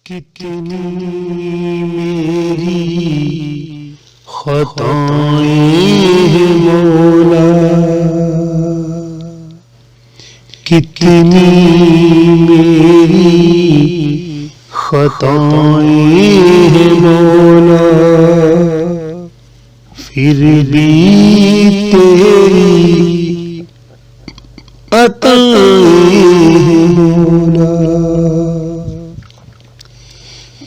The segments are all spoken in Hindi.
कितनी मेरी खताएं हैं मौला, कितनी मेरी खताएं हैं मौला, फिर भी तेरी अताएं हैं मौला।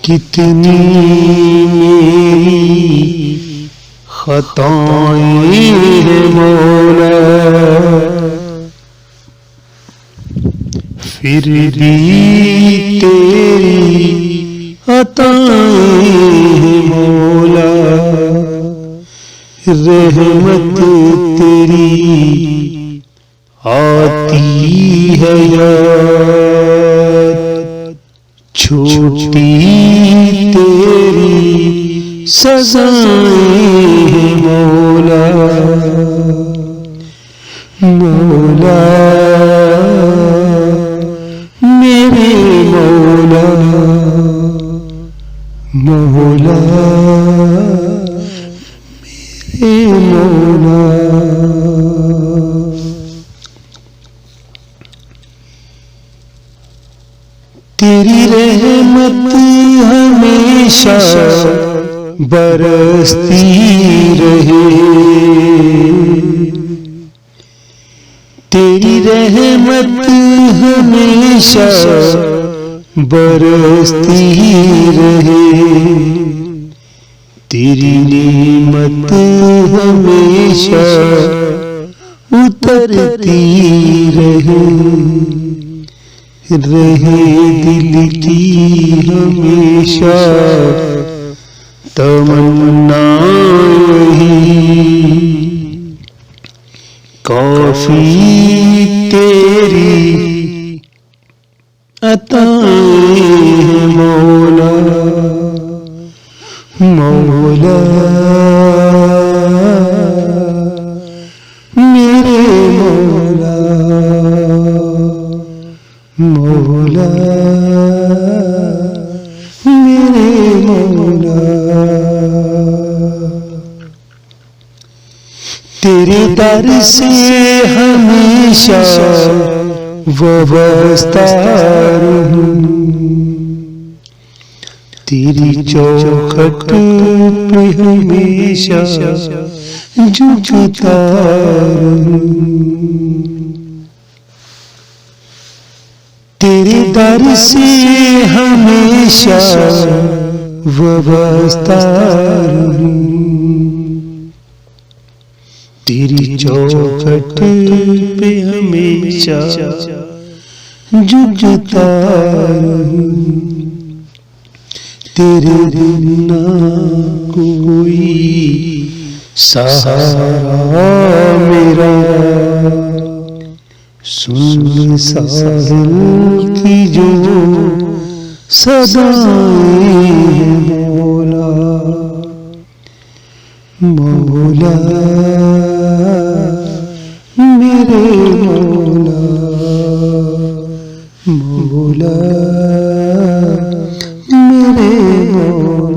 कितनी मेरी खताएं हैं मौला, फिर भी तेरी अताएं हैं मौला। रहमत तेरी आती है याद, छोटी तेरी सज़ाएं हैं मौला। मौला मेरे मौला, मौला मेरे मौला। तेरी रहमत हमेशा बरसती रहे, तेरी रहमत हमेशा बरसती रहे, तेरी नेमत हमेशा उतरती रहे, रहे दिल की हमेशा तमन्ना यही। काफी तेरी अताएं हैं मौला, मौला मेरे मौला, मौला मेरे मौला। तेरे दर से हमेशा वाबस्ता रहूं, तेरी चौखट पे हमेशा झुकता रहूं। तेरे दर से हमेशा वाबस्ता रहूं, तेरी चौखट पे हमेशा झुकता रहूं। तेरे बिना कोई सहारा मेरा, सुन साहिल की जो सदाएं हैं मौला, मौला मेरे मौला, मौला मेरे मौला।